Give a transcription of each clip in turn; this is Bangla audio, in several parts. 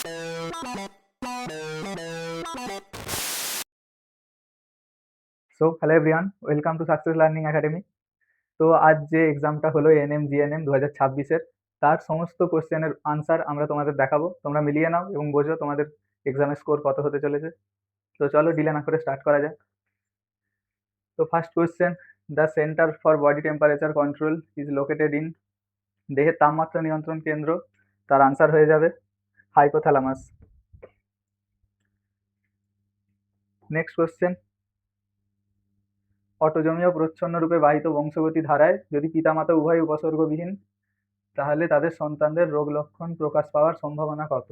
So hello everyone, welcome to success learning academy. তো আজ যে এক্সামটা হলো এএনএম জিএনএম 2026-এর, তার সমস্ত কোশ্চেনের আনসার আমরা তোমাদের দেখাবো। তোমরা মিলিয়ে নাও এবং বোঝো তোমাদের এক্সামের স্কোর কত হতে চলেছে। তো চলো ডিলে না করে স্টার্ট করা যাক। তো first question, the centre for body temperature control is located in, দেহের তাপমাত্রা নিয়ন্ত্রণ কেন্দ্র, তার আনসার হয়ে যাবে হাইপোথ্যালামাস। নেক্সট কোশ্চেন, অটোজমীয় প্রচ্ছন্নরূপে বাহিত বংশগতি ধারায় যদি পিতামাতা উভয় উপসর্গবিহীন, তাহলে তাদের সন্তানদের রোগ লক্ষণ প্রকাশ পাওয়ার সম্ভাবনা কত?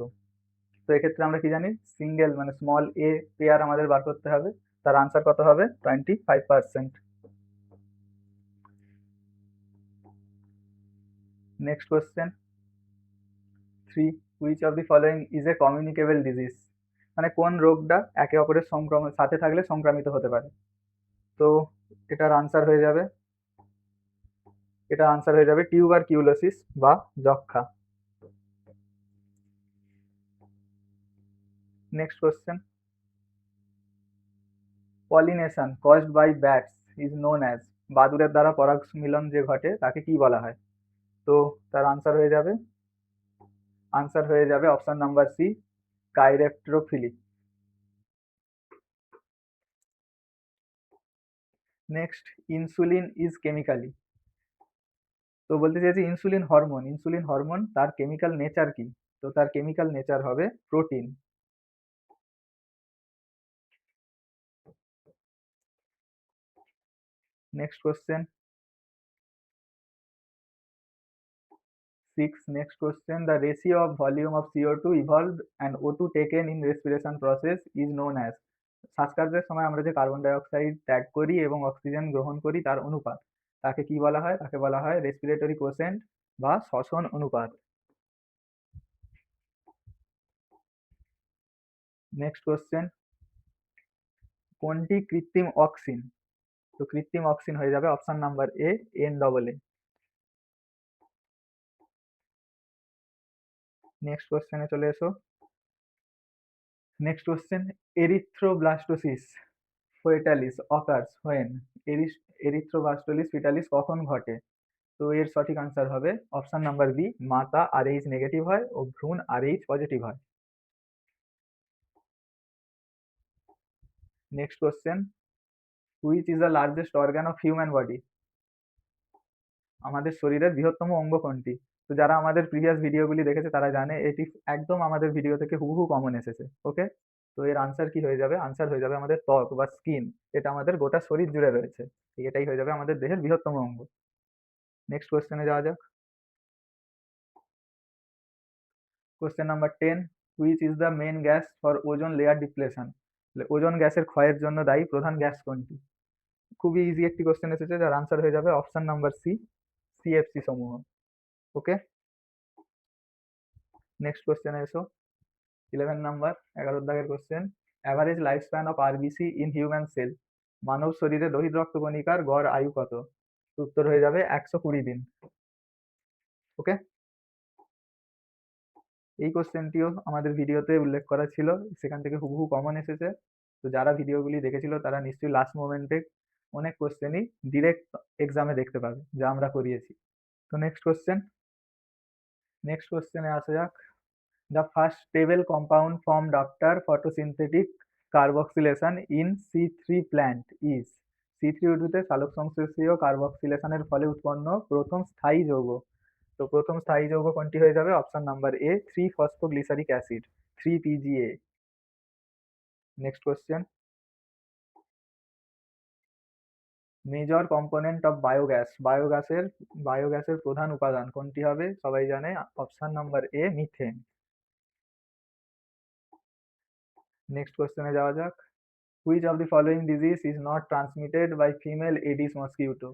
তো এক্ষেত্রে আমরা কি জানি, সিঙ্গেল মানে স্মল এ পেয়ার আমাদের বার করতে হবে। তার আনসার কত হবে? 25%। Next question 3, which of the following is a communicable disease, মানে কোন রোগটা একে অপরের সাথে থাকলে সংক্রামিত হতে পারে? তো এটার আনসার হয়ে যাবে টিউবারকিউলোসিস বা যক্ষা। Next question, pollination caused by bats is known as, বাদুড়ের দ্বারা পরাগ মিলন যে ঘটে তাকে কি বলা হয়? তো তার আনসার হয়ে যাবে option number C, chiropterophily. Next, insulin is chemically, তো বলতে চাইছি ইনসুলিন হরমোন তার কেমিক্যাল নেচার কি? তো তার কেমিক্যাল নেচার হবে protein. Next question 6, next question, the ratio of volume of CO2 evolved and O2 taken in respiration process is known as, শ্বাসকার্যের সময় আমরা যে কার্বন ডাই অক্সাইড ত্যাগ করি এবং অক্সিজেন গ্রহণ করি তার অনুপাত, তাকে কি বলা হয়? তাকে বলা হয় রেসপিরেটরি কোশেন্ট বা শ্বসন অনুপাত। নেক্সট কোশ্চেন, কোনটি কৃত্রিম অক্সিন? তো কৃত্রিম অক্সিন হয়ে যাবে option number A, N AA। Next কোশ্চেনে চলে এসো। Next question, erythroblastosis fetalis occurs when, erythroblastosis fetalis কখন ঘটে? তো এর সঠিক আনসার হবে অপশন নাম্বার বি, মাতা RH নেগেটিভ হয় ও ভ্রূণ RH পজিটিভ হয়। Next question, which is the largest organ of human body, আমাদের শরীরের বৃহত্তম অঙ্গ কোনটি? তো যারা আমাদের প্রিভিয়াস ভিডিওগুলি দেখেছে তারা জানে এটি একদম আমাদের ভিডিও থেকে হুবহু কমন এসেছে। ওকে, তো এর আনসার কি হয়ে যাবে? আনসার হয়ে যাবে আমাদের ত্বক বা স্কিন। এটা আমাদের গোটা শরীর জুড়ে রয়েছে, এটাই হয়ে যাবে আমাদের দেহের বৃহত্তম অঙ্গ। নেক্সট কোশ্চেনে যাওয়া যাক। Question number 10, which is the main gas for ozone layer depletion, ozone গ্যাসের ক্ষয়ের জন্য দায়ী প্রধান গ্যাস কোনটি? খুবই ইজি একটি কোশ্চেন এসেছে যার আনসার হয়ে যাবে অপশন নাম্বার সি, CFC সমূহ। ওকে, নেক্সট কোশ্চেনে এসো। 11 নাম্বার 11 দাগের question, average life span of RBC in human cell, মানব শরীরে লোহিত রক্ত কণিকার গড় আয়ু কত? উত্তর হয়ে যাবে 120 দিন। ওকে, এই কোশ্চেনটিও আমাদের ভিডিওতে উল্লেখ করা ছিল, সেখান থেকে হুবহু কমন এসেছে। তো যারা ভিডিওগুলি দেখেছিল তারা নিশ্চয়ই লাস্ট মোমেন্টে অনেক কোশ্চেনই ডিরেক্ট এক্সামে দেখতে পাবে যা আমরা করিয়েছি। তো নেক্সট কোশ্চেনে আসা যাক। The first stable compound formed after photosynthetic carboxylation in C3 plant is, C3 উদ্ভিদে সালোক সংশ্লেষীয় কার্বক্সিলেশনের ফলে উৎপন্ন প্রথম স্থায়ী যৌগ। তো প্রথম স্থায়ী যৌগ কোনটি হয়ে যাবে? Option number A, 3 phosphoglyceric acid, 3 PGA। Next question, major component of biogas, বায়োগ্যাসের প্রধান উপাদান কোনটি হবে? সবাই জানে option number A, methane. Next কোশ্চেনে যাওয়া যাক। Which of the following disease is not transmitted by female aedes mosquito,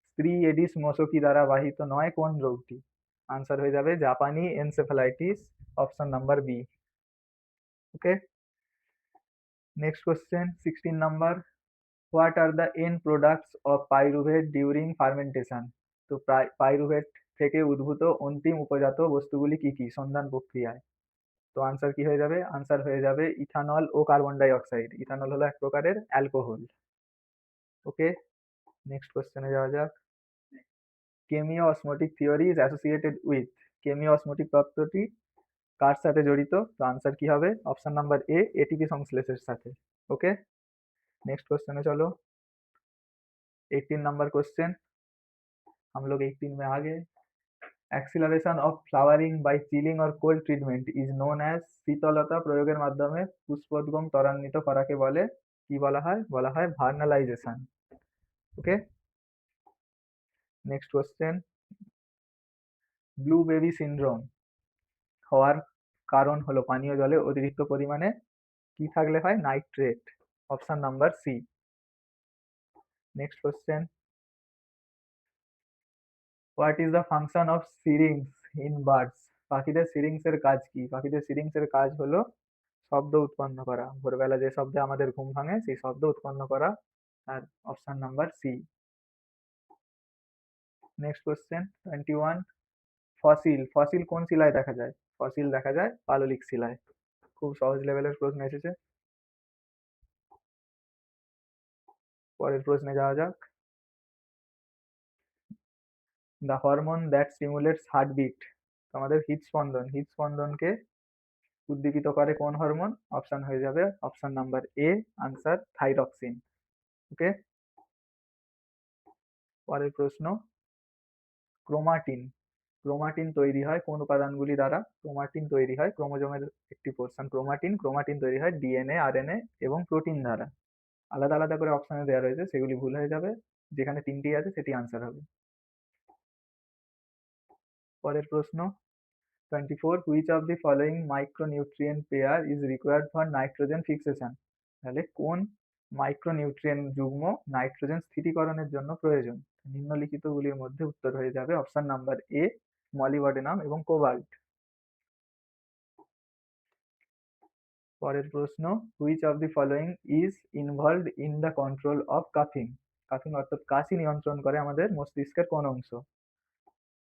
স্ত্রী এডিস মশকি দ্বারা বাহিত নয় কোন রোগটি? আনসার হয়ে যাবে জাপানি encephalitis, option number B. Okay, next question 16 number, what are the and products of pyruvate during fermentation, তো পাইরুভেট থেকে উদ্ভূত অন্তিম উপজাত বস্তুগুলি কি কি সন্ধান প্রক্রিয়ায়? তো আনসার কি হয়ে যাবে? আনসার হয়ে যাবে ইথানল ও কার্বন ডাই অক্সাইড। ইথানল হলো এক প্রকারের অ্যালকোহল। ওকে, নেক্সট কোশ্চেনে যাওয়া যাক। কেমিও osmotic theory is associated with, কেমিও osmotic তত্ত্বটি কার সাথে জড়িত? তো आंसर কি হবে? অপশন নাম্বার এ, এটিপি সংশ্লেষের সাথে। ওকে, नेक्स्ट क्वेश्चन है चलो। 18 नंबर क्वेश्चन, हम लोग 18 में आ गए। Acceleration of flowering by chilling और cold treatment is known as, শীতলতা প্রয়োগের মাধ্যমে পুষ্পোদ্গম ত্বরান্বিত করাকে বলে কি বলা হয়? বলা হয় vernalization. Okay, next question. Blue baby syndrome হওয়ার কারণ হলো পানীয় জলে অতিরিক্ত পরিমাণে কি থাকলে হয়? Nitrate. Option number C. Next question. What is the function of syrinx in birds, পাখিদের সিরিংস এর কাজ কি? পাখিদের সিরিংস এর কাজ হলো শব্দ উৎপন্ন করা, ভোরবেলা যে শব্দে আমাদের ঘুম ভাঙে সেই শব্দ উৎপন্ন করা। আর option number C. Next question 21। Fossil, fossil কোন শিলায় দেখা যায়? ফসিল দেখা যায় পাললিক শিলায়। খুব সহজ লেভেলের প্রশ্ন এসেছে। পরের প্রশ্নে যাওয়া যাক। The hormone that stimulates heartbeat, আমাদের হৃদস্পন্দন, হৃদস্পন্দনকে উদ্দীপিত করে কোন হরমোন? অপশন হয়ে যাবে option number A, answer thyroxine. Okay, পরের প্রশ্ন। ক্রোমাটিন, ক্রোমাটিন তৈরি হয় কোন উপাদানগুলি দ্বারা? ক্রোমাটিন তৈরি হয় ক্রোমোজোমের একটি পোর্শন ক্রোমাটিন, ক্রোমাটিন তৈরি হয় ডিএনএ, আরএনএ এবং প্রোটিন দ্বারা। আলাদা আলাদা করে অপশনে দেওয়া রয়েছে, সেগুলি ভুল হয়ে যাবে। যেখানে তিনটি আছে সেটি আনসার হবে। পরের প্রশ্ন 24। Which of the following micronutrient pair is required for nitrogen fixation, তাহলে কোন মাইক্রোনিউট্রিয়েন্ট যুগ্ম নাইট্রোজেন স্থিতিকরণের জন্য প্রয়োজন? নিম্নলিখিতগুলির মধ্যে উত্তর হয়ে যাবে অপশন নাম্বার এ, মলিবডেনাম এবং কোবাল্ট। পরের প্রশ্ন। Which of the following is involved in the control of কাফিং, কাফিং অর্থাৎ কাশি নিয়ন্ত্রণ করে আমাদের মস্তিষ্কের কোন অংশ?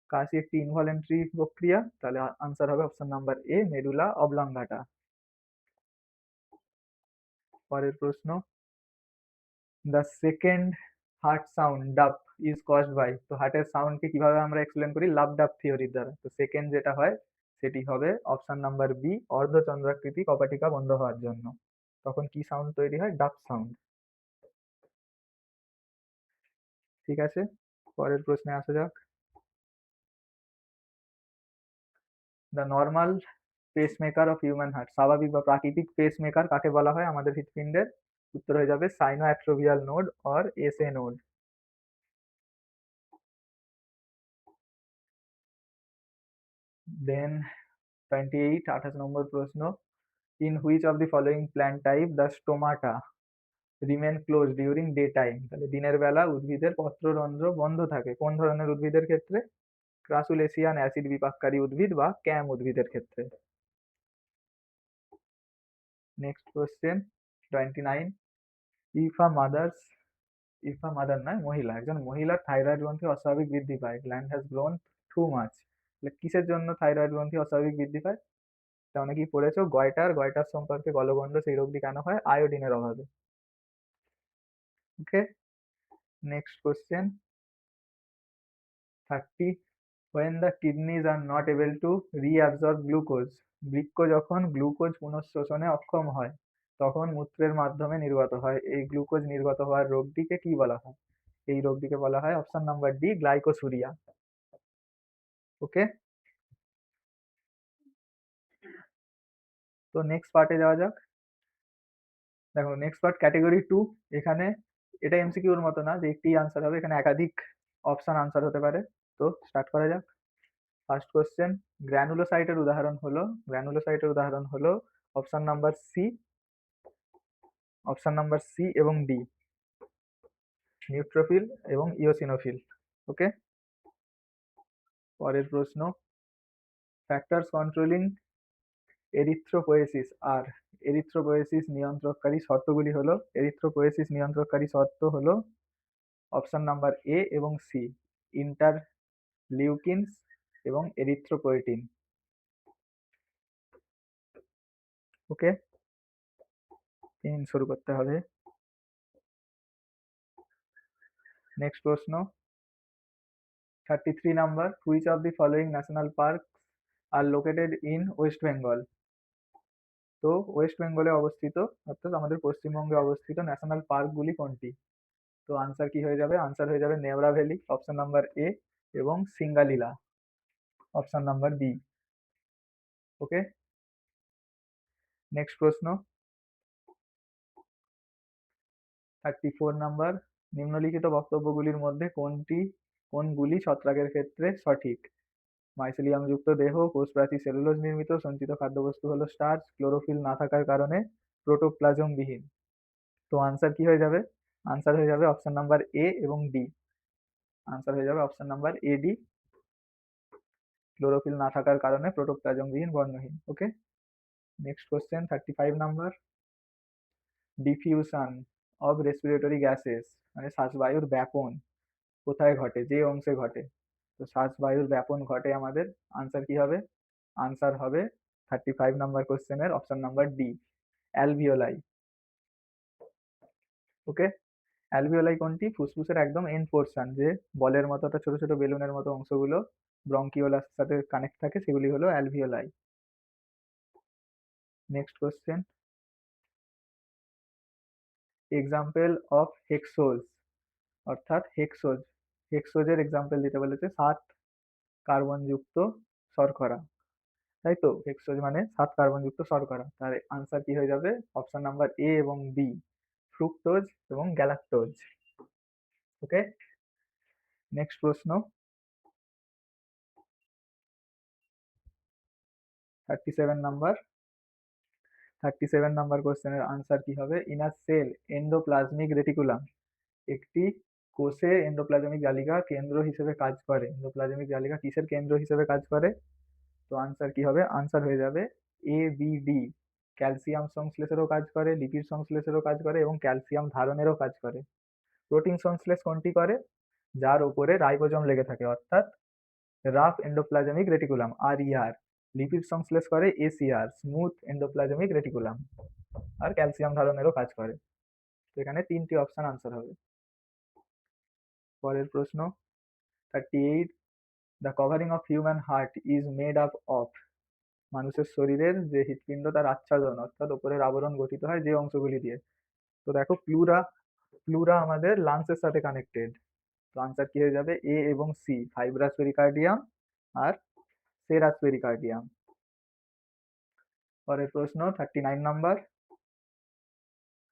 কাশি একটি ইনভলেন্টারি প্রক্রিয়া, তাহলে আনসার হবে অপশন নাম্বার এ, মেডুলা অবলঙ্গাটা। পরের প্রশ্ন। দ্য সেকেন্ড হার্ট সাউন্ড ডাব ইজ কজড বাই, তো হার্টের সাউন্ডকে কিভাবে আমরা এক্সপ্লেন করি? লাভ ডাব থিওরির দ্বারা। তো সেকেন্ড যেটা হয় সেটি হবে অপশন নাম্বার বি, অর্ধচন্দ্রাকৃতি কপাটিকা বন্ধ হওয়ার জন্য। তখন কি সাউন্ড তৈরি হয়? ডাব সাউন্ড। ঠিক আছে, পরের প্রশ্নে আসা যাক। The normal pacemaker of human heart, স্বাভাবিক বা প্রাকৃতিক পেসমেকার কাকে বলা হয় আমাদের হৃৎপিণ্ডের? উত্তর হয়ে যাবে সাইনোঅ্যাট্রোভিয়াল নোড অর এসএ নোড। দেন 28, 28 নম্বর প্রশ্ন। In which of the following plant type the stomata remain close during day time, তাহলে দিনের বেলা উদ্ভিদের পত্ররন্ধ্র বন্ধ থাকে কোন ধরনের উদ্ভিদের ক্ষেত্রে? ক্রাসুলেসিয়ান অ্যাসিড বিপাককারী উদ্ভিদ বা ক্যাম উদ্ভিদের ক্ষেত্রে। Next question 29। If a mother's, if a mother নয়, মহিলা, একজন মহিলার থাইরয়েড গ্রন্থি অস্বাভাবিক বৃদ্ধি পায়, gland has grown too much, তাহলে কিসের জন্য থাইরয়েড গ্রন্থি অস্বাভাবিক বৃদ্ধি পায়? এটা অনেকেই পড়েছো, গয়টার, গয়টার সম্পর্কে গলগণ্ড, সেই রোগটি কেন হয়? আয়োডিনের অভাবে। ওকে, next question 30। when the kidneys are not able to reabsorb glucose, বৃক্ক যখন গ্লুকোজ পুনঃশোষণে অক্ষম হয় তখন মূত্রের মাধ্যমে নির্গত হয়, এই গ্লুকোজ নির্গত হওয়ার রোগটিকে কি বলা হয়? এই রোগটিকে বলা হয় অপশন নাম্বার ডি, গ্লাইকোসুরিয়া। ওকে, তো নেক্সট পার্টে যাওয়া যাক। দেখো নেক্সট পার্ট ক্যাটেগরি 2। এখানে এটা এমসিকিউর মতো না যে একটি আনসার হবে, এখানে একাধিক অপশন আনসার হতে পারে। তো স্টার্ট করা যাক। First question. গ্র্যানুলোসাইটের উদাহরণ হলো, গ্র্যানুলোসাইটের উদাহরণ হলো option number C, option number C এবং ডি, নিউট্রোফিল এবং ইওসিনোফিল। ওকে, পরের প্রশ্ন। ফ্যাক্টরস কন্ট্রোলিং এরিথ্রোপোয়েসিস আর, এরিথ্রোপোয়েসিস নিয়ন্ত্রককারী শর্তগুলি হলো, এরিথ্রোপোয়েসিস নিয়ন্ত্রককারী শর্ত হলো অপশন নাম্বার এ এবং সি, ইন্টারলিউকিনস এবং এরিথ্রোপোয়েটিন। ওকে, 3 শুরু করতে হবে। নেক্সট প্রশ্ন 33 number, which of the following national park are located in West Bengal. তো ওয়েস্ট বেঙ্গলে অবস্থিত অর্থাৎ আমাদের পশ্চিমবঙ্গে অবস্থিত ন্যাশনাল পার্কগুলি কোনটি? তো আনসার কি হয়ে যাবে? আনসার হয়ে যাবে Neora valley, option number A, এবং Singalila, option number B. Okay, next প্রশ্ন 34 নাম্বার, নিম্নলিখিত বক্তব্যগুলির মধ্যে কোনগুলি ছত্রাকের ক্ষেত্রে সঠিক? মাইসেলিয়াম যুক্ত দেহ, কোষপ্রাচীর সেলুলোজ নির্মিত, সঞ্চিত খাদ্যবস্তু হলো স্টার্চ, ক্লোরোফিল না থাকার কারণে প্রোটোপ্লাজম বিহীন। তো আনসার কি হয়ে যাবে? আনসার হয়ে যাবে অপশন নাম্বার এ এবং ডি। আনসার হয়ে যাবে option number A D, chlorophyll না থাকার কারণে প্রোটোপ্লাজম বিহীন, বর্ণহীন। Okay, next question 35 number, diffusion of respiratory gases মানে শ্বাসবায়ুর ব্যাপন কোথায় ঘটে, যে অংশে ঘটে? তো শ্বাসবায়ুর ব্যাপন ঘটে আমাদের, আনসার কি হবে? আনসার হবে 35 নাম্বার কোশ্চেনের অপশন নাম্বার ডি, অ্যালভিওলাই। ওকে, অ্যালভিওলাই কোনটি? ফুসফুসের একদম এন্ড পোর্শন, যে বলের মতো একটা ছোট ছোট বেলুনের মতো অংশগুলো ব্রঙ্কিওলাস সাথে কানেক্ট থাকে, সেগুলি হলো alveoli. Next question, example of hexose অর্থাৎ হেক্সোজের এক্সাম্পল দিতে বলেছে, 7 কার্বন যুক্ত শর্করা, তাই তো? হেক্সোজ মানে 7 কার্বন যুক্ত শর্করা, তার আনসার কি হয়ে যাবে? অপশন নাম্বার এ এবং বি, ফ্রুক্টোজ এবং গ্যালাক্টোজ। ওকে, নেক্সট প্রশ্ন 37 নাম্বার, 37 নাম্বার কোশ্চেনের আনসার কি হবে? In a cell endoplasmic reticulum, একটি কোষে এন্ডোপ্লাজমিক জালিকা কেন্দ্র হিসেবে কাজ করে। এন্ডোপ্লাজমিক জালিকা কিসের কেন্দ্র হিসেবে কাজ করে? তো আনসার কি হবে? আনসার হয়ে যাবে এ বি ডি, ক্যালসিয়াম সংশ্লেষেরও কাজ করে, লিপিড সংশ্লেষেরও কাজ করে এবং ক্যালসিয়াম ধারণেরও কাজ করে। প্রোটিন সংশ্লেষ কোনটি করে? যার উপরে রাইবোজোম লেগে থাকে, অর্থাৎ রাফ এন্ডোপ্লাজমিক রেটিকুলাম, আর ইআর। লিপিড সংশ্লেষ করে এসিআর, স্মুথ এন্ডোপ্লাজমিক রেটিকুলাম। আর ক্যালসিয়াম ধারণেরও কাজ করে। তো এখানে 3টি অপশন আনসার হবে। পরের প্রশ্ন 38, the covering of human heart is made up of, মানুষের শরীরের যে হৃৎপিণ্ড তার আচ্ছাদন অর্থাৎ উপরের আবরণ গঠিত হয় যে অংশগুলি দিয়ে? তো দেখো, প্লুরা, প্লুরা আমাদের লাংসের সাথে কানেক্টেড। তো আনসার কি হয়ে যাবে? এ এবং সি, ফাইব্রাস পেরিকার্ডিয়াম আর সেরাস পেরিকার্ডিয়াম। পরের প্রশ্ন 39 নাম্বার,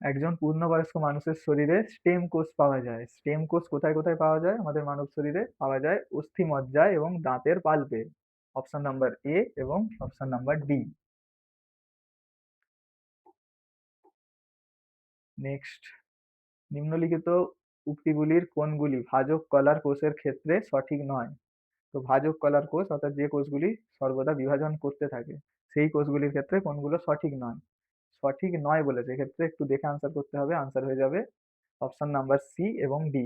একজন পূর্ণবয়স্ক মানুষের শরীরে স্টেম কোষ পাওয়া যায়। স্টেম কোষ কোথায় কোথায় পাওয়া যায়? আমাদের মানব শরীরে পাওয়া যায় অস্থিমজ্জায় এবং দাঁতের পাল্পে, অপশন নাম্বার এ এবং অপশন নাম্বার ডি। নেক্সট, নিম্নলিখিত উক্তিগুলির কোনগুলি ভাজক কলার কোষের ক্ষেত্রে সঠিক নয়? তো ভাজক কলার কোষ অর্থাৎ যে কোষগুলি সর্বদা বিভাজন করতে থাকে, সেই কোষগুলির ক্ষেত্রে কোনগুলো সঠিক নয়? সঠিক নয় বলেছে, এক্ষেত্রে একটু দেখে আনসার করতে হবে। আনসার হয়ে যাবে অপশন নাম্বার সি এবং ডি,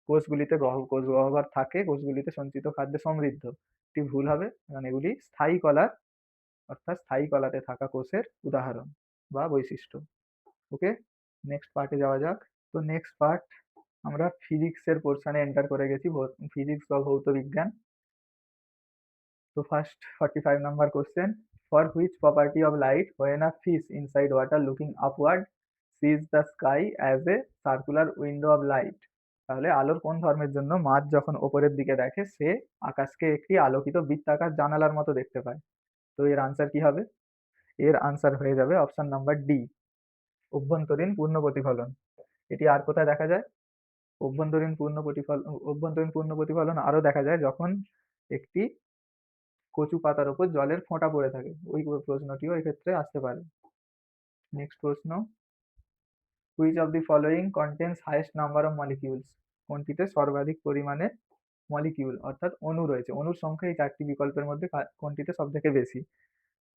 কোষগুলিতে কোষ গহ্বর থাকে, কোষগুলিতে সঞ্চিত খাদ্যে সমৃদ্ধ। এটি ভুল হবে, কারণ এগুলি স্থায়ী কলার অর্থাৎ স্থায়ী কলাতে থাকা কোষের উদাহরণ বা বৈশিষ্ট্য। ওকে, নেক্সট পার্টে যাওয়া যাক। তো নেক্সট পার্ট আমরা ফিজিক্সের পোর্শনে এন্টার করে গেছি, ফিজিক্স বা ভৌত বিজ্ঞান। তো first 45 number question, for which property of light when a fish inside water looking upward sees the sky as a circular window of light. তাহলে আলোর কোন ধর্মের জন্য মাছ যখন ওপরের দিকে দেখে সে আকাশকে একটি আলোকিত বৃত্তাকার জানালার মতো দেখতে পায়? তো এর আনসার কি হবে? এর আনসার হয়ে যাবে অপশন নাম্বার ডি, অভ্যন্তরীণ পূর্ণ প্রতিফলন। এটি আর কোথায় দেখা যায়? অভ্যন্তরীণ পূর্ণ প্রতিফলন আরো দেখা যায় যখন একটি কচু পাতার উপর জলের ফোঁটা পড়ে থাকে, ওই প্রশ্নটিও এক্ষেত্রে আসতে পারে। নেক্সট প্রশ্ন, which of the following contains highest number of molecules, কোনটিতে সর্বাধিক পরিমাণে মলিকিউল অর্থাৎ অণু রয়েছে? অণুর সংখ্যা এই 4টি বিকল্পের মধ্যে কোনটিতে সব থেকে বেশি?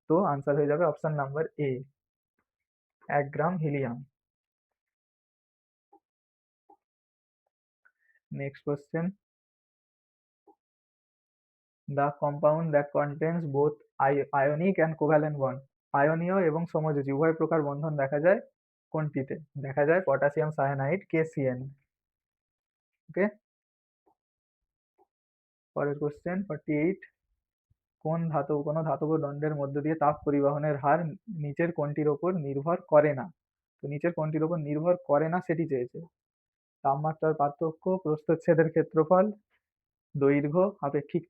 তো আনসার হয়ে যাবে option number A, 1 gram helium. Next question, the compound that contains both ionic and covalent bond, আয়নীয় এবং সমযোজী উভয় প্রকার বন্ধন দেখা যায় কোনটিতে? দেখা যায় পটাশিয়াম সায়ানাইড KCN। ওকে, পরের কোশ্চেন 48। কোনো ধাতব দণ্ডের মধ্য দিয়ে তাপ পরিবহনের হার নিচের কোনটির ওপর নির্ভর করে না? তো নিচের কোনটির ওপর নির্ভর করে না সেটি চেয়েছে। তাপমাত্রার পার্থক্য, প্রস্থচ্ছেদের ক্ষেত্রফল, দৈর্ঘ্য, আপেক্ষিক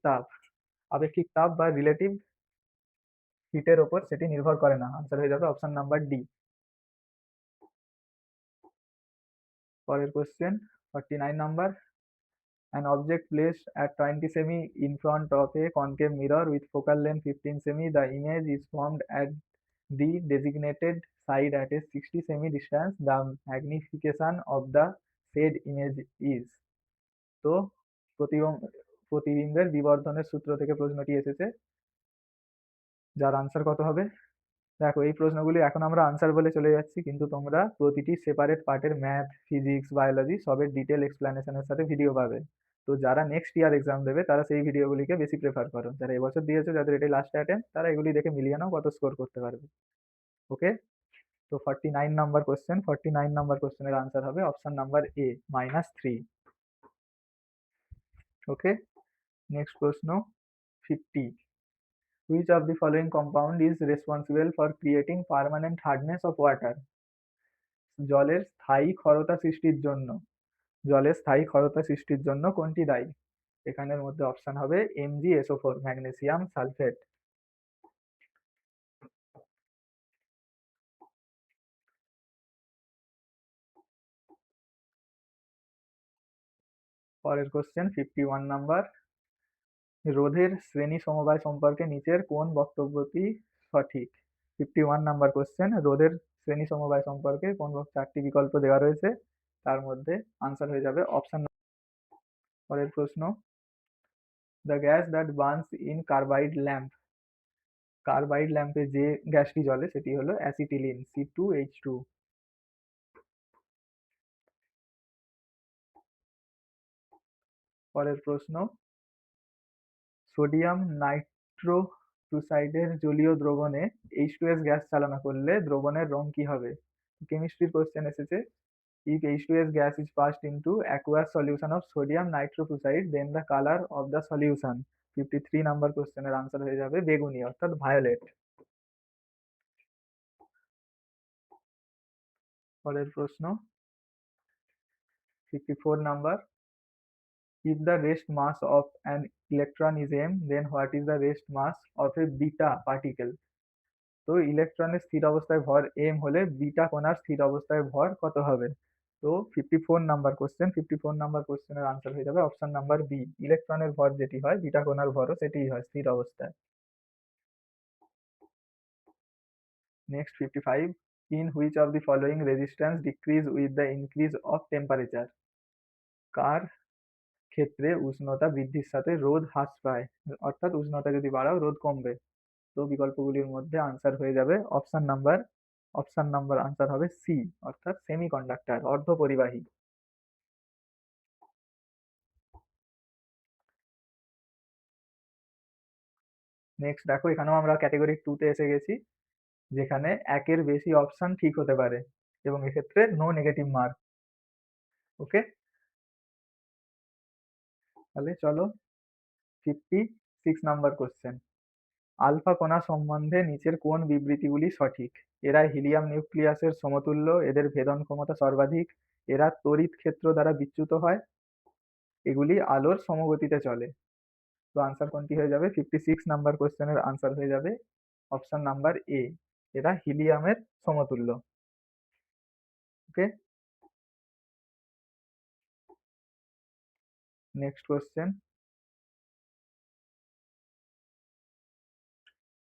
তাপ বা রিলেটিভ হিটের ওপর সেটি নির্ভর করে না। আনসার হয়ে যাবে অপশন নাম্বার ডি। পরের question 49 number. An object placed at 20 semi in front of a concave mirror with focal length 15 semi, the image is formed at the designated side at a 60 semi distance. The magnification of the said image is। তো প্রতিবিম্বের বিবর্ধনের সূত্র থেকে প্রশ্নটি এসেছে, যার আনসার কত হবে? দেখো, এই প্রশ্নগুলি এখন আমরা আনসার বলে চলে যাচ্ছি, কিন্তু তোমরা প্রতিটি সেপারেট পার্টের ম্যাথ, ফিজিক্স, বায়োলজি সবের ডিটেল এক্সপ্লেনেশনের সাথে ভিডিও পাবে। তো যারা নেক্সট ইয়ার এক্সাম দেবে তারা সেই ভিডিওগুলিকে বেশি প্রেফার করো। যারা এবছর দিয়েছো, যাদের এটাই লাস্ট অ্যাটেম্প, তারা এগুলি দেখে মিলিয়ে নাও কত স্কোর করতে পারবে। ওকে, তো 49 নাম্বার কোশ্চেনের আনসার হবে option number A, -3। Okay, next প্রশ্ন 50। Which of the following compound is responsible for creating permanent hardness of water? জলের স্থায়ী ক্ষরতা সৃষ্টির জন্য কোনটি দায়ী? এখানের মধ্যে অপশন হবে MgSO4, ম্যাগনেসিয়াম সালফেট। পরের কোশ্চেন 51 নাম্বার। রোধের শ্রেণী সমবায় সম্পর্কে নিচের কোন বক্তব্যটি সঠিক? 51 নাম্বার কোশ্চেন, রোধের শ্রেণী সমবায় সম্পর্কে চারটি বিকল্প দেওয়া রয়েছে, তার মধ্যে আনসার হয়ে যাবে অপশন। পরের প্রশ্ন, the gas that burns in carbide ল্যাম্পে যে গ্যাসটি জ্বলে সেটি হলো অ্যাসিটিলিন, C2H2। পরের প্রশ্ন, সোডিয়াম নাইট্রোক্লোরাইডের জলীয় দ্রবণে H2S গ্যাস চালনা করলে দ্রবণের রং কি হবে? কেমিস্ট্রির কোশ্চেন এসেছে। If H2S gas is passed into aqueous solution of sodium nitrochloride, then the color of the solution। 53 number কোশ্চেনের আনসার হয়ে যাবে বেগুনি, অর্থাৎ ভায়োলেট। পরের প্রশ্ন 54 number. If the rest mass of an electron is m, then what is the rest mass of a beta particle? তো ইলেকট্রনের স্থির অবস্থায় ভর m হলে বিটা কণার স্থির অবস্থায় ভর কত হবে? তো 54 নাম্বার কোশ্চেনের আনসার হয়ে যাবে অপশন নাম্বার বি। ইলেকট্রনের ভর যেটি হয়, বিটা কণার ভরও সেটিই হয় স্থির অবস্থায়। Next 55। In which of the following resistance decrease with the increase of temperature? কার ক্ষেত্রে উষ্ণতা বৃদ্ধির সাথে রোধ হ্রাস পায়, অর্থাৎ উষ্ণতা যদি বাড়াও রোধ কমবে? তো বিকল্পগুলির মধ্যে আনসার হয়ে যাবে অপশন নাম্বার আনসার হবে সি, অর্থাৎ সেমিকন্ডাক্টর, অর্ধপরিবাহী। নেক্সট দেখো, এখানেও আমরা ক্যাটেগরি 2 তে এসে গেছি, যেখানে একের বেশি অপশন ঠিক হতে পারে এবং এক্ষেত্রে নো নেগেটিভ মার্ক। ওকে, তাহলে চলো 56 নাম্বার কোশ্চেন। আলফা কণা সম্বন্ধে নিচের কোন বিবৃতিগুলি সঠিক? এরা হিলিয়াম নিউক্লিয়াসের সমতুল্য, এদের ভেদন ক্ষমতা সর্বাধিক, এরা তড়িৎ ক্ষেত্র দ্বারা বিচ্যুত হয়, এগুলি আলোর সমগতিতে চলে। তো আনসার কোনটি হয়ে যাবে? 56 নাম্বার কোশ্চেনের আনসার হয়ে যাবে অপশন নাম্বার এ, এরা হিলিয়ামের সমতুল্য। Okay, next question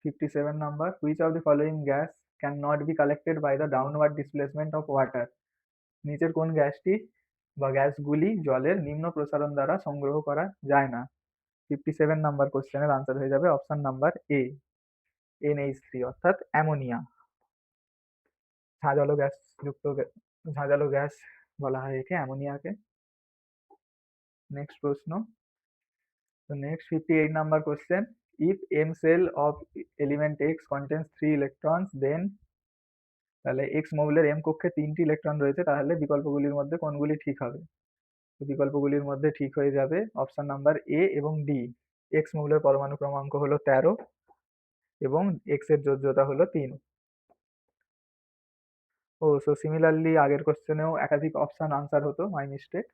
57 number. Which of the following gas can not be collected by the downward displacement of water? নিচের কোন গ্যাসটি বা গ্যাসগুলি জলের নিম্ন প্রসারণ দ্বারা সংগ্রহ করা যায় না? 57 নাম্বার কোশ্চেনের আনসার হয়ে যাবে অপশন নাম্বার এ, NH3, অর্থাৎ অ্যামোনিয়া। ঝাঁঝালো গ্যাস যুক্ত ঝাঁঝালো গ্যাস বলা হয় একে, অ্যামোনিয়াকে। নেক্সট প্রশ্ন, তো next 58 number question. If M shell of element X contains 3 electrons then, তাহলে এক্স মৌলের এম কক্ষে 3টি ইলেকট্রন রয়েছে, তাহলে বিকল্পগুলির মধ্যে কোনগুলি ঠিক হবে? তো বিকল্পগুলির মধ্যে ঠিক হয়ে যাবে অপশন নাম্বার এ এবং ডি। এক্স মৌলের পরমাণু ক্রমাঙ্ক হলো 13 এবং এক্স এর যোজ্যতা হলো 3। ও সো সিমিলারলি আগের কোশ্চেনেও একাধিক অপশন আনসার হতো, মাই মিস্টেক।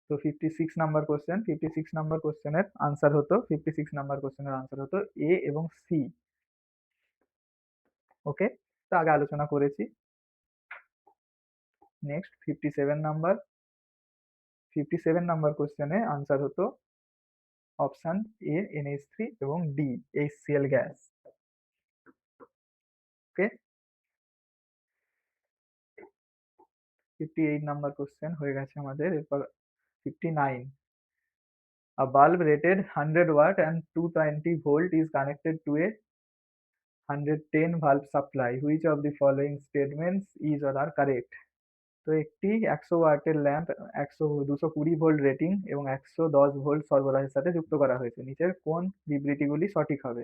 তো 56 নাম্বার কোশ্চেন, 56 নাম্বার কোশ্চেনের আনসার হতো, 56 নাম্বার কোশ্চেনের আনসার হতো এ এবং সি। ওকে, তো আগে আলোচনা করেছি। নেক্সট 57 নাম্বার, 57 নাম্বার কোশ্চেনে আনসার হতো অপশন এ NH3 এবং ডি HCl গ্যাস। ওকে, 58 নাম্বার কোশ্চেন হয়ে গেছে আমাদের। এরপর 59, a bulb rated 100 watt and 220 volt is connected to a 110 valve supply, which of the following statements is or are correct? তো একটি 100 ওয়াটের ল্যাম্প 220 ভোল্ট রেটিং এবং 110 ভোল্ট সরবরাহের সাথে যুক্ত করা হয়েছে, নিচের কোন বিবৃতিগুলি সঠিক হবে?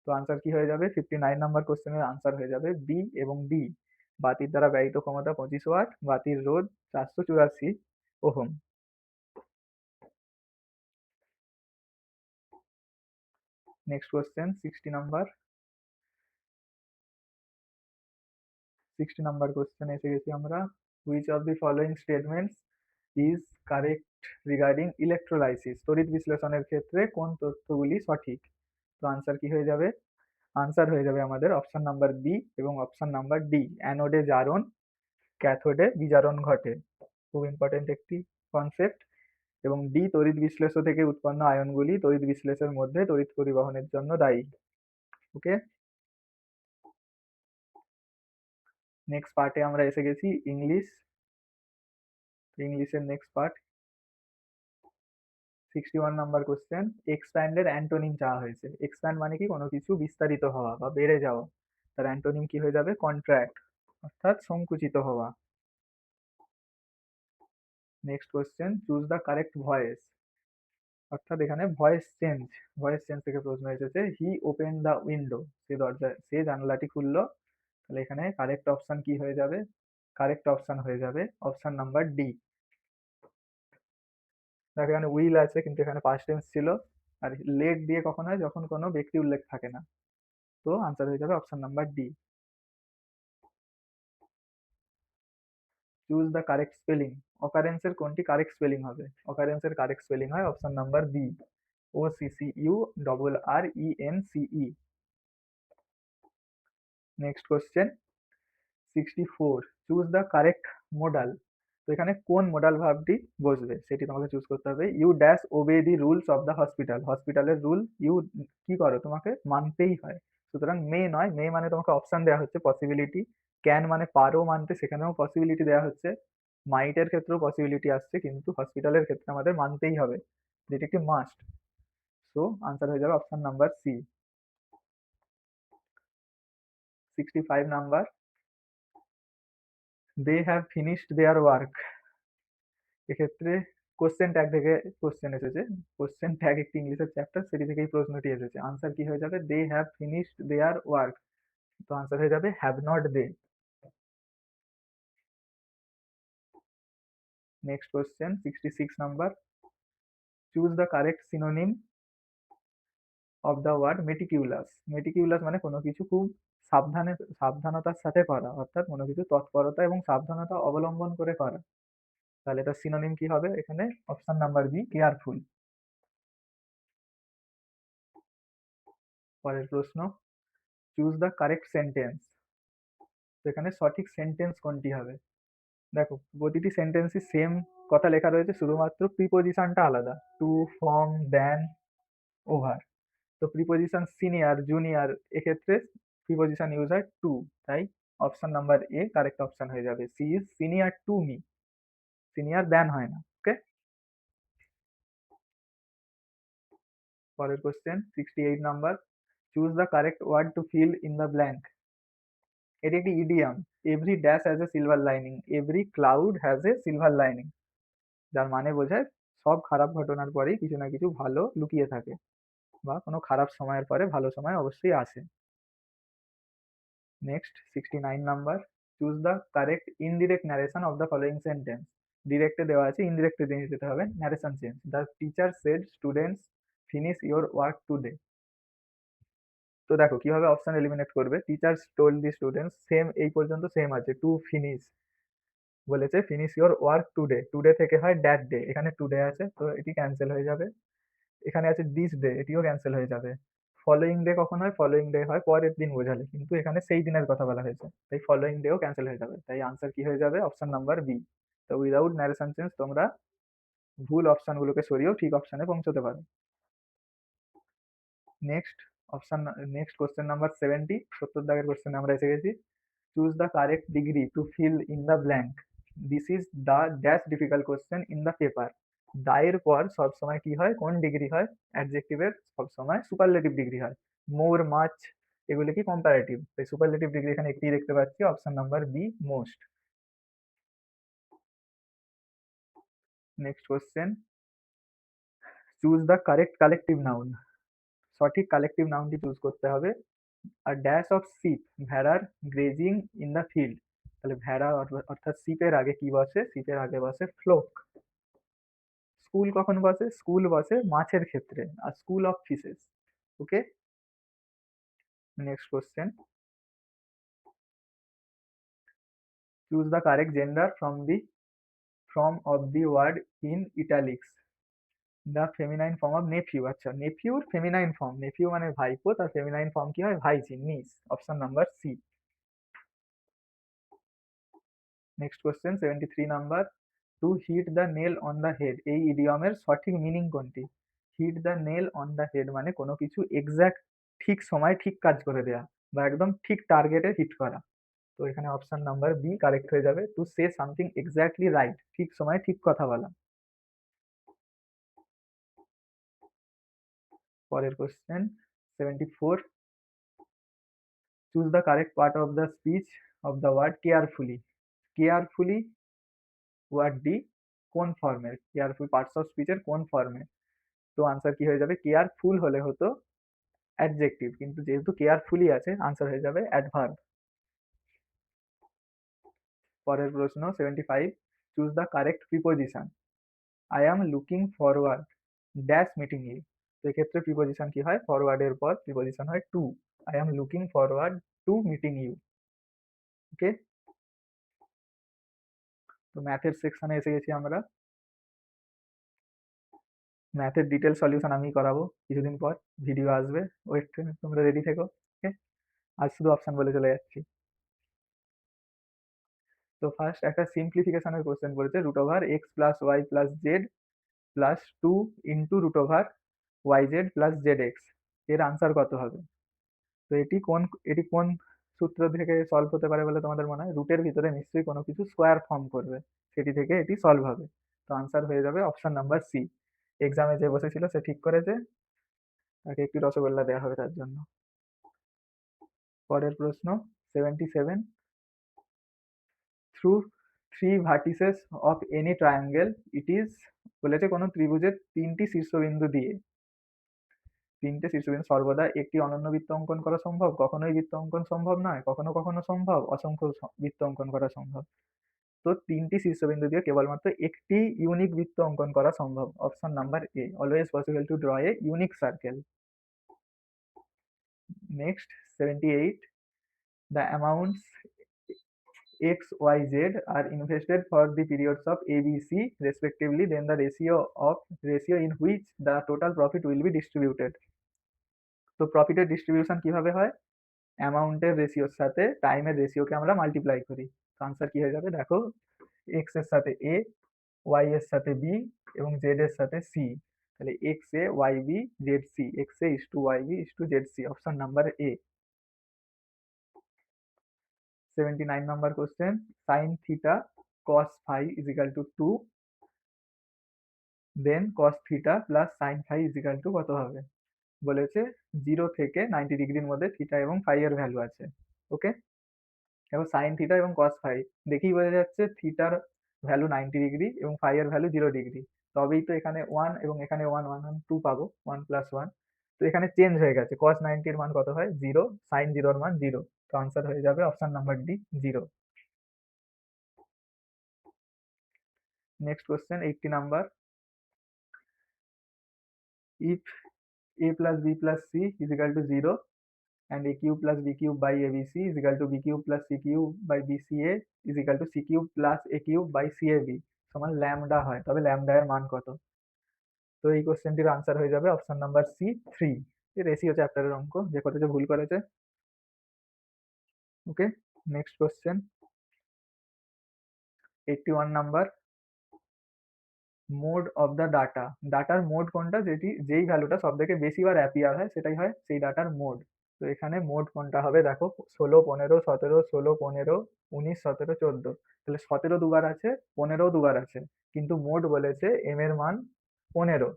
তো আনসার কি হয়ে যাবে? 59 নাম্বার কোশ্চেনের আনসার হয়ে যাবে বি এবং ডি। বাতির দ্বারা ব্যয়িত ক্ষমতা 25 ওয়াট, বাতির রোধ 484 ohm. Next question 60 number question এসে গেছি আমরা। Which of the following statements is correct regarding electrolysis? তড়িৎ বিশ্লেষণের ক্ষেত্রে কোন তথ্যগুলি সঠিক? তো আনসার কি হয়ে যাবে? আনসার হয়ে যাবে আমাদের অপশন নাম্বার বি এবং অপশন নাম্বার ডি, অ্যানোডে জারণ, ক্যাথোডে বিজারণ ঘটে। খুব ইম্পর্টেন্ট একটি কনসেপ্ট। এবং ডি, তড়িৎ বিশ্লেষ্য থেকে উৎপন্ন আয়নগুলি তড়িৎ বিশ্লেষের মধ্যে তড়িৎ পরিবহনের জন্য দায়ী। ওকে, নেক্সট পার্টে আমরা এসে গেছি ইংলিশ। ইংলিশের নেক্সট পার্ট 61 নাম্বার কোশ্চেন, এক্সপ্যান্ডের অ্যান্টোনিম চাওয়া হয়েছে। এক্সপ্যান্ড মানে কি? কোনো কিছু বিস্তারিত হওয়া বা বেড়ে যাওয়া। তার অ্যান্টোনিম কি হয়ে যাবে? কন্ট্রাক্ট, অর্থাৎ সংকুচিত হওয়া। Next question, choose the correct voice, অর্থাৎ এখানে ভয়েস চেঞ্জ, ভয়েস চেঞ্জ থেকে প্রশ্ন এসেছে। হি ওপেন দ্য উইন্ডো, সে জানলাটি খুললো। তাহলে এখানে কারেক্ট অপশন কি হয়ে যাবে? কারেক্ট অপশন হয়ে যাবে অপশন নাম্বার ডি। দেখো এখানে উইল আছে কিন্তু এখানে পাস্ট টেন্স ছিল, আর লেট দিয়ে কখন হয়? যখন কোনো ব্যক্তি উল্লেখ থাকে না। তো আনসার হয়ে যাবে option number D. Choose the correct spelling, অকারেন্সের কোনটি কারেক্ট স্পেলিং হবে? অকারেন্সের কারেক্ট স্পেলিং হয় option number B, OCCURRENCE। Next question 64, choose the correct modal. তো এখানে কোন মোডাল ভার্বটি বসবে সেটি তোমাকে চুজ করতে হবে। You dash obey the rules of the hospital, হসপিটালের রুল ইউ কি করো? তোমাকে মানতেই হয়। সুতরাং মে নয়, মে মানে তোমাকে অপশন দেওয়া হচ্ছে, পসিবিলিটি। ক্যান মানে পারো মানতে, সেখানেও পসিবিলিটি দেওয়া হচ্ছে। মাইটের ক্ষেত্রেও পসিবিলিটি আসছে, কিন্তু হসপিটালের ক্ষেত্রে আমাদের মানতেই হবে, যেটি একটি মাস্ট। সো আনসার হয়ে যাবে option number C. 65 number, they have finished their work. এক্ষেত্রে কোশ্চেন ট্যাগ থেকে কোশ্চেন এসেছে। কোশ্চেন ট্যাগ একটি ইংলিশের চ্যাপ্টার, সেটি থেকেই প্রশ্নটি এসেছে। আনসার কি হয়ে যাবে? They have finished their work. তো আনসার হয়ে যাবে have not they. Next question 66 number, choose the correct synonym of the word meticulous. Meticulous মানে কোনো কিছু খুব সাবধানতার সাথে করা, অর্থাৎ কোনো কিছু তৎপরতা এবং সাবধানতা অবলম্বন করে করা। তাহলে এটা সিনোনিম কি হবে? এখানে অপশন নাম্বার বি, কেয়ারফুল। পরের প্রশ্ন, চুজ দ্য কারেক্ট সেন্টেন্স। তো এখানে সঠিক সেন্টেন্স কোনটি হবে? দেখো প্রতিটি সেন্টেন্সই সেম কথা লেখা রয়েছে, শুধুমাত্র প্রিপোজিশনটা আলাদা। To, from, than, over. তো প্রিপোজিশন সিনিয়র, জুনিয়র, এক্ষেত্রে প্রিপোজিশন ইউজ হয় টু। তাই option number A correct option হয়ে যাবে। C is senior to me, senior than হয় না। ওকে, পরের question 68 number, choose the correct word to fill in the blank. এটি একটি idiom. Every dash has a silver lining, every cloud has a silver lining. যার মানে বোঝায় সব খারাপ ঘটনার পরেই কিছু না কিছু ভালো লুকিয়ে থাকে, বা কোনো খারাপ সময়ের পরে ভালো সময় অবশ্যই আসে। Next 69 number, choose the correct indirect narration of the following sentence. ডিরেক্টে দেওয়া আছে, ইনডিরেক্টে দিয়ে দিতে হবে narration change. The teacher said students finish your work today. তো দেখো কিভাবে অপশন এলিমিনেট করবে। Teachers told the students, same এই পর্যন্ত সেম আছে, টু ফিনিশ বলেছে, finish your work today, today থেকে হয় দ্যাট ডে, এখানে টুডে আছে তো এটি ক্যান্সেল হয়ে যাবে। এখানে আছে দিস ডে, এটিও ক্যান্সেল হয়ে যাবে। ফলোয়িং ডে কখন হয়, ফলোয়িং ডে হয় পরের দিন বোঝালে, কিন্তু এখানে সেই দিনের কথা বলা হয়েছে, তাই ফলোয়িং ডেও ক্যান্সেল হয়ে যাবে। তাই আনসার কি হয়ে যাবে, অপশন নাম্বার বি। তো উইদাউট ন্যারেশন চেঞ্জ তোমরা ভুল অপশনগুলোকে সরিয়েও ঠিক অপশনে পৌঁছতে পারো। Next option, next question number 70, 70 দাগের কোশ্চেনে আমরা এসে গেছি। Choose the correct degree to fill in the blank. This is the dash difficult question in the paper. দা এর পর সবসময় কি হয়, কোন ডিগ্রি হয়, অ্যাডজেক্টিভের সবসময় সুপারলেটিভ ডিগ্রি হয়। মোর, মাচ এগুলো কি কম্পারেটিভ, তাই সুপারলেটিভ ডিগ্রি এখানে একটি দেখতে পাচ্ছি, option number B most. Next question, choose the correct collective noun. সঠিক কালেকটিভ নাউনটি চুজ করতে হবে। আর ড্যাশ অফ শিপ, ভেড়ার গ্রেজিং ইন দ্য ফিল্ড, তাহলে ভেড়া অর্থাৎ শিপের আগে কি বসে, শিপের আগে বসে ফ্লোক। স্কুল কখন বসে, স্কুল বসে মাছের ক্ষেত্রে, আর school of fishes. Okay. Next question, choose the correct gender from of the word in italics. The feminine form of nephew, আচ্ছা নেফিউর ফেমিনাইন ফর্ম, নেফিউ মানে ভাইপো, তার ফেমিনাইন ফর্ম কি হয়, ভাইজি, নিস, option number C. Next question 73 number, to hit the nail on the head, এই ইডিয়মের সঠিক মিনিং কোনটি। Hit the nail on the head মানে কোনো কিছু এক্সাক্ট ঠিক সময় ঠিক কাজ করে দেয়া, বা একদম ঠিক টার্গেটে হিট করা। তো এখানে অপশন নাম্বার বি কারেক্ট হয়ে যাবে, to say something exactly right, ঠিক সময় ঠিক কথা বলা। পরের question 74, choose the correct part of the speech of the word carefully. Carefully ওয়ার্ডটি কোন ফর্মের, কেয়ারফুল পার্টস অফ স্পিচের কোন ফর্মের। তো আনসার কি হয়ে যাবে, কেয়ারফুল হলে হতো অ্যাডজেক্টিভ, কিন্তু যেহেতু কেয়ারফুলি আছে আনসার হয়ে যাবে অ্যাডভার্ব। পরের প্রশ্ন 75, choose the correct preposition. I am looking forward dash meeting you, তো এক্ষেত্রে প্রিপোজিশন কি হয়, ফরওয়ার্ডের পর প্রিপোজিশন হয় to. I am looking forward to meeting you. Okay. তো ম্যাথের সেকশনে এসে গেছি আমরা। ম্যাথের ডিটেল সলিউশন আমি করাবো কিছুদিন পর, ভিডিও আসবে, ওয়েট, তোমরা রেডি থেকো। ওকে, আজ শুধু অপশন বলে চলে যাচ্ছি। তো ফার্স্ট একটা সিম্পলিফিকেশনের কোশ্চেন বলেছে, root over X plus Y plus Z plus two into root over Y Z plus Z X, এর আনসার কত হবে। তো এটি কোন সূত্র থেকে সলভ হতে পারে বলে তোমাদের মনে হয়, রুটের ভিতরে নিশ্চয়ই কোনো কিছু স্কোয়ার ফর্ম করবে, সেটি থেকে এটি সলভ হবে। তো আনসার হয়ে যাবে অপশন নাম্বার সি। এক্সামে যে বসেছিল সে ঠিক করেছে, তাকে একটি রসগোল্লা দেওয়া হবে তার জন্য। পরের প্রশ্ন 77, through three vertices of any triangle it is, বলেছে কোনো ত্রিভুজের তিনটি শীর্ষবিন্দু দিয়ে, তিনটে শীর্ষবিন্দু সর্বদা একটি অনন্য বৃত্ত অঙ্কন করা সম্ভব, কখনোই বৃত্ত অঙ্কন সম্ভব নয়, কখনো কখনো সম্ভব, অসংখ্য বৃত্ত অঙ্কন করা সম্ভব। তো তিনটি শীর্ষবিন্দু দিয়ে কেবলমাত্র একটি ইউনিক বৃত্ত অঙ্কন করা সম্ভব, option number A, always possible to draw a unique circle. Next 78, the amounts x y z are invested for the periods of a b c respectively, then the ratio in which the total profit will be distributed. তো প্রফিটের ডিস্ট্রিবিউশন কিভাবে হয়, অ্যামাউন্টের রেশিওর সাথে টাইমের রেশিওকে আমরা মাল্টিপ্লাই করি। তো আনসার কি হয়ে যাবে দেখো, এক্স এর সাথে এ, ওয়াই এর সাথে বি এবং জেড এর সাথে সি, তাহলে X A Y B Z C, X A is to Y B is to Z C, option number A. 79 number question, sin theta cos phi is equal to 2, then cos theta plus sin phi is equal to কত হবে। বলেছে 0 থেকে 90 ডিগ্রির মধ্যে থিটা এবং ফাই এর ভ্যালু আছে। ওকে, এবং সাইন থিটা এবং কস ফাই দেখেই বোঝা যাচ্ছে থিটার ভ্যালু 90 ডিগ্রি এবং ফাই এর ভ্যালু 0 ডিগ্রি, তবেই তো এখানে 1 এবং এখানে 1 2 পাবো, 1 + 1। তো এখানে চেঞ্জ হয়ে গেছে, cos 90 এর মান কত হয় 0, sin 0 এর মান 0। তো আনসার হয়ে যাবে option number D 0। Next question 80 number. If a plus b plus c is equal to 0 and a cube plus b cube by abc is equal to b cube plus c cube by bca is equal to c cube plus a cube by cab সমান ল্যামডা হয়, তবে ল্যামডা এর মান কত? তো এই কোশ্চেনটির আনসার হয়ে যাবে অপশন নাম্বার সি 3। রেশিও চ্যাপ্টারের অঙ্ক, যে করেছে ভুল করেছে। Okay, next question 81 number. Mode of the data, ডাটার মোড কোনটা, যেই ভ্যালুটা সব থেকে বেশি বার অ্যাপিয়ার হয় সেটাই হয় সেই ডাটার মোড। তো এখানে মোড কোনটা হবে দেখো, 16, 15, 17, 16, 15, 19, 17, 14। তাহলে 17 দুবার আছে, 15 দুবার আছে, কিন্তু মোড বলেছে এম এর মান 15।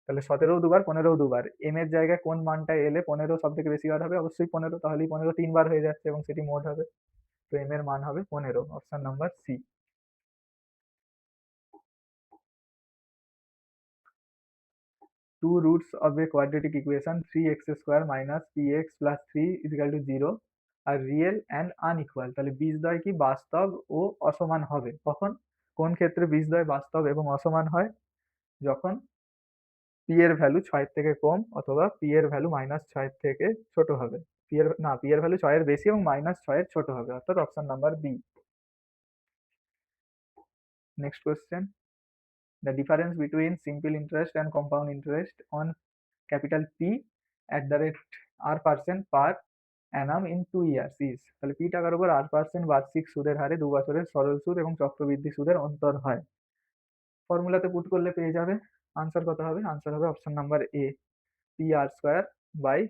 তাহলে 17 দুবার, 15 দুবার, এম এর জায়গায় কোন মানটা এলে 15 সব থেকে বেশি বার হবে, অবশ্যই 15, তাহলেই 15 3 বার হয়ে যাচ্ছে এবং সেটি মোড হবে। তো এম এর মান হবে 15, option number C. Two roots of a quadratic equation 3x square minus px plus 3 is equal to 0 are real and unequal। তাহলে বীজদ্বয় কি বাস্তব ও অসমান হবে কখন? কোন ক্ষেত্রে বীজদ্বয় বাস্তব এবং অসমান হয়? যখন পি এর ভ্যালু 6 থেকে কম অথবা পি এর ভ্যালু -6 থেকে ছোট হবে। পি এর ভ্যালু 6 এর বেশি এবং -6 এর ছোট হবে, অর্থাৎ option number B. Next question, the difference between simple interest and compound interest on capital P at the rate r% per annum in 2 years is। তাহলে পি টাকার উপর r% বার্ষিক সুদের হারে 2 বছরের সরল সুদ এবং চক্রবৃদ্ধি সুদের অন্তর হয়। ফর্মুলাতে পুট করলে পেয়ে যাবে। আনসার কত হবে? আনসার হবে option number A, P R square by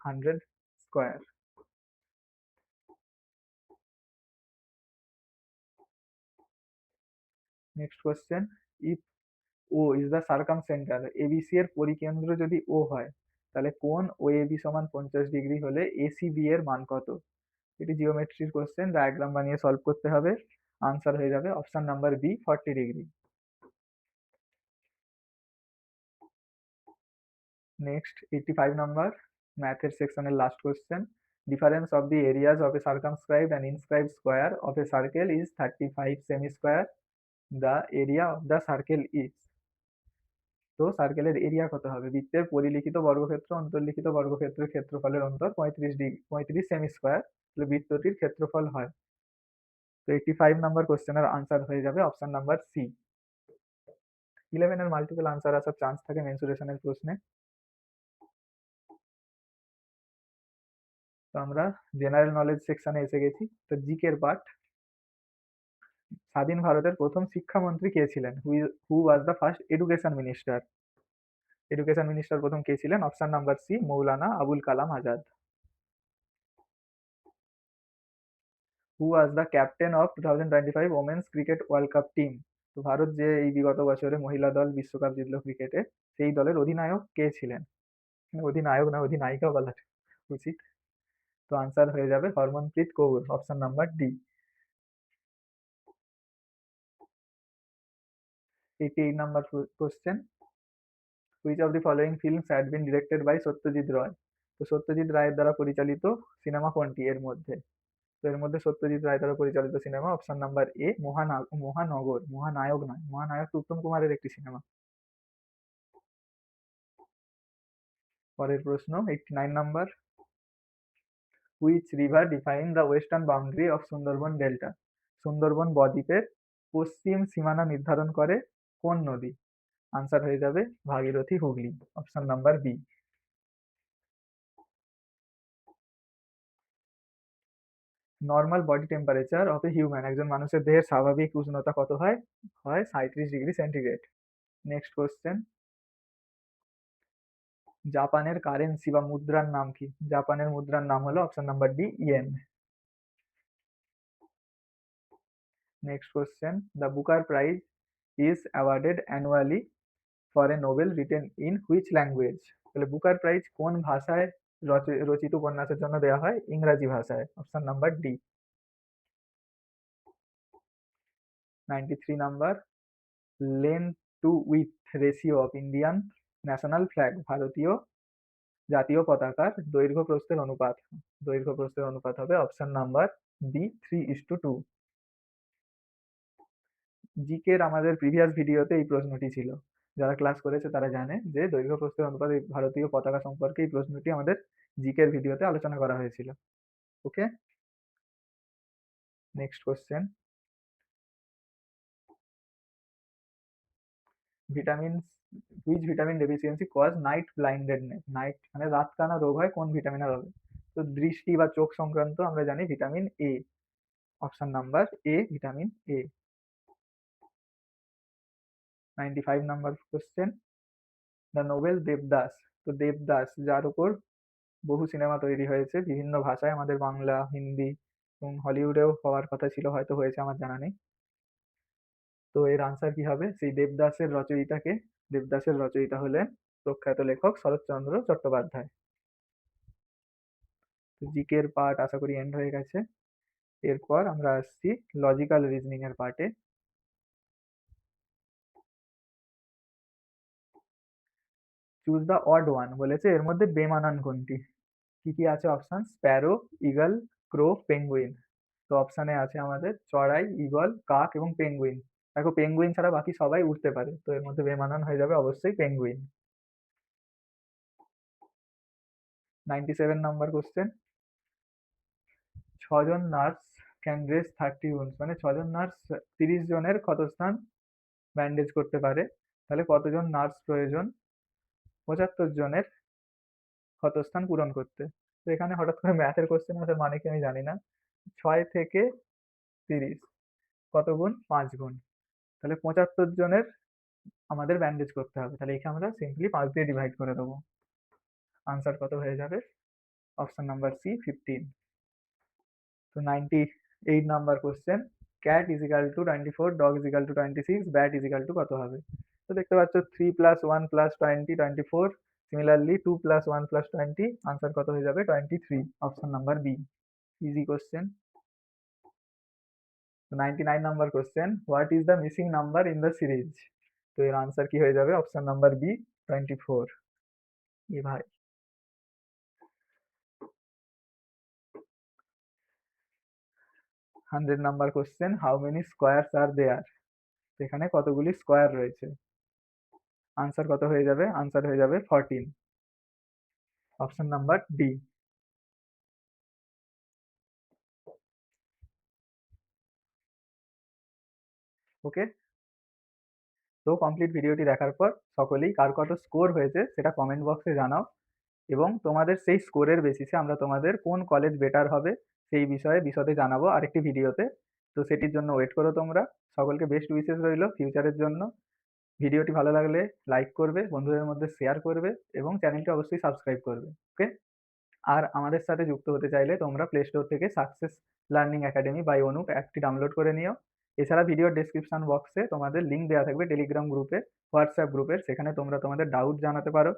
100 square. Next question, if O is the circumcenter, ABC এর পরিকেন্দ্র যদি ও হয়, তাহলে কোণ ও এবি সমান 50 ডিগ্রি হলে এসিবি এর মান কত? এটি জিওমেট্রির কোশ্চেন, ডায়াগ্রাম বানিয়ে সলভ করতে হবে। আনসার হয়ে যাবে option number B 40 degree. Next 85 number, ম্যাথের সেকশনের last question. Difference of the areas of a circumscribed and inscribed square of a circle is 35 cm square, the area of the circle is. তো সার্কেলের এরিয়া কত হবে? বৃত্তের পরিলিখিত বর্গক্ষেত্র অন্তর্লিখিত বর্গক্ষেত্রের ক্ষেত্রফলের অন্তর 35 সেমি স্কোয়ার, তাহলে বৃত্তটির ক্ষেত্রফল হয়। তো 85 নাম্বার কোশ্চেনের আনসার হয়ে যাবে অপশন নাম্বার সি। 11 এর মাল্টিপল আনসার আসার চান্স থাকে মেন্সুরেশনের প্রশ্নে। তো আমরা জেনারেল নলেজ সেকশনে এসে গেছি। তো জিকের পার্ট, স্বাধীন ভারতের প্রথম শিক্ষামন্ত্রী কে ছিলেন? Who was the first education minister? Education minister প্রথম কে ছিলেন? Option number C, Maulana Abul Kalam Azad. Who was the captain of 2025 women's cricket world cup team? তো ভারত যে এই বিগত বছরে মহিলা দল বিশ্বকাপ জিতলো ক্রিকেটে, সেই দলের অধিনায়ক কে ছিলেন? অধিনায়ক না, অধিনায়িকা বলা উচিত। তো আনসার হয়ে যাবে Harmanpreet Kaur, option number D. 88 number question, which of the following films had been directed by Satyajit Ray? তো সত্যজিৎ রায়ের দ্বারা পরিচালিত সিনেমা কোনটি এর মধ্যে? তো এর মধ্যে সত্যজিৎ রায় দ্বারা পরিচালিত সিনেমা অপশন নাম্বার এ, মহানগর। মহানায়ক নয়, মহানায়ক তো উত্তম কুমারের একটি সিনেমা। পরের প্রশ্ন 89 number, which river define the western boundary of Sundarban delta? Sundarban বদ্বীপের পশ্চিম সীমানা নির্ধারণ করে কোন নদী? আনসার হয়ে যাবে Bhagirathi Hooghly, option number B. Normal body temperature of a human, একজন মানুষের দেহের স্বাভাবিক উষ্ণতা কত হয়? হয় 37 ডিগ্রি সেন্টিগ্রেড। নেক্সট কোশ্চেন, জাপানের কারেন্সি বা মুদ্রার নাম কি? জাপানের মুদ্রার নাম হলো option number D, yen. Next question, the Booker prize is awarded annually for a novel written in which language? তাহলে বুকার প্রাইজ কোন ভাষায় রচিত উপন্যাসের জন্য দেওয়া হয়? ইংরাজি ভাষায়, option number D. 93 number, length to width ratio of Indian national flag, ভারতীয় জাতীয় পতাকার দৈর্ঘ্য প্রস্থের অনুপাত। দৈর্ঘ্য প্রস্থের অনুপাত হবে অপশন নাম্বার বি, 3:2। জিকের আমাদের প্রিভিয়াস ভিডিওতে এই প্রশ্নটি ছিল, যারা ক্লাস করেছে তারা জানে যে দৈর্ঘ্য প্রস্থের অনুপাত এই ভারতীয় পতাকা সম্পর্কে এই প্রশ্নটি আমাদের জিকের ভিডিওতে আলোচনা করা হয়েছিল। Okay, next question. Vitamin, which vitamin deficiency cause night blindedness? Night মানে রাত কানা রোগ হয় কোন ভিটামিনের অভাবে? তো দৃষ্টি বা চোখ সংক্রান্ত আমরা জানি vitamin A, option number A, vitamin A. 95 number question, the Nobel Devdas. তো দেবদাস, যার উপর বহু সিনেমা তৈরি হয়েছে বিভিন্ন ভাষায়, আমাদের বাংলা, হিন্দি এবং হলিউডেও হওয়ার কথা ছিল, হয়তো হয়েছে, আমার জানা নেই। তো এর আনসার কি হবে? সেই দেবদাসের রচয়িতাকে? দেবদাসের রচয়িতা হলেন প্রখ্যাত লেখক শরৎচন্দ্র চট্টোপাধ্যায়। জিকের পার্ট আশা করি এন্ড হয়ে গেছে। এরপর আমরা আসছি লজিক্যাল রিজনিং এর পার্টে। চুজ দ্য অড ওয়ান বলেছে, এর মধ্যে বেমানান কোনটি? কি কি আছে অপশন? স্প্যারো, ইগল, ক্রো, পেঙ্গুইন। তো অপশানে আছে আমাদের চড়াই, ঈগল, কাক এবং পেঙ্গুইন। দেখো পেঙ্গুইন ছাড়া বাকি সবাই উঠতে পারে, তো এর মধ্যে বেমানান হয়ে যাবে অবশ্যই পেঙ্গুইন। 97 নাম্বার কোশ্চেন, ছজন নার্স ক্যান ড্রেস 30 wounds, মানে ছজন নার্স 30 জনের ক্ষতস্থান ব্যান্ডেজ করতে পারে, তাহলে কতজন নার্স প্রয়োজন 75 জনের ক্ষতস্থান পূরণ করতে? তো এখানে হঠাৎ করে ম্যাথের কোশ্চেন আছে, মানে কি আমি জানি না। 6 থেকে 30 কত গুণ? 5 গুণ। তাহলে 75 জনের আমাদের ব্যান্ডেজ করতে হবে, তাহলে এখানে আমরা সিম্পলি 5 দিয়ে ডিভাইড করে দেবো। আনসার কত হয়ে যাবে? Option number C, 15। তো 98 number question, cat is equal to 24, dog is equal to 26, bat is equal to কত হবে? তো দেখতে পাচ্ছ 3 + 1 + 20, 24। সিমিলারলি 2 + 1 + 20, আনসার কত হয়ে যাবে? 23, option number B. Easy question. 99 number question, what is the missing number in the series? তো এর আনসার কি হয়ে যাবে? Option number B, 24। এ ভাই। 100 number question, how many squares are there? এখানে কতগুলি স্কোয়ার রয়েছে? আনসার কত হয়ে যাবে? আনসার হয়ে যাবে 14, অপশন নাম্বার ডি। ওকে, তো কমপ্লিট ভিডিওটি দেখার পর সকলেই কার কত স্কোর হয়েছে সেটা কমেন্ট বক্সে জানাও, এবং তোমাদের সেই স্কোরের বেসিসে আমরা তোমাদের কোন কলেজ বেটার হবে সেই বিষয়ে বিশদে জানাবো আরেকটি ভিডিওতে। তো সেটির জন্য ওয়েট করো তোমরা। সকলকে বেস্ট উইশেস রইল ফিউচারের জন্য। ভিডিওটি ভালো লাগলে লাইক করবে, বন্ধুদের মধ্যে শেয়ার করবে এবং চ্যানেলটি অবশ্যই সাবস্ক্রাইব করবে। ওকে, আর আমাদের সাথে যুক্ত হতে চাইলে তোমরা প্লে স্টোর থেকে success learning academy by Anup অ্যাপটি ডাউনলোড করে নিও। এছাড়া ভিডিও ডেসক্রিপশন বক্সে তোমাদের লিঙ্ক দেওয়া থাকবে টেলিগ্রাম গ্রুপে, হোয়াটসঅ্যাপ গ্রুপের, সেখানে তোমরা তোমাদের ডাউট জানাতে পারো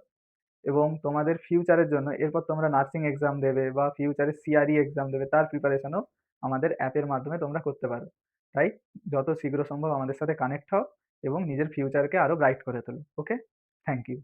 এবং তোমাদের ফিউচারের জন্য, এরপর তোমরা নার্সিং এক্সাম দেবে বা ফিউচারে সিআরই এক্সাম দেবে, তার প্রিপারেশনও আমাদের অ্যাপের মাধ্যমে তোমরা করতে পারো। তাই যত শীঘ্র সম্ভব আমাদের সাথে কানেক্ট হও এবং নিজের ফিউচারকে আরো ব্রাইট করে তোলো। ওকে, থ্যাংক ইউ।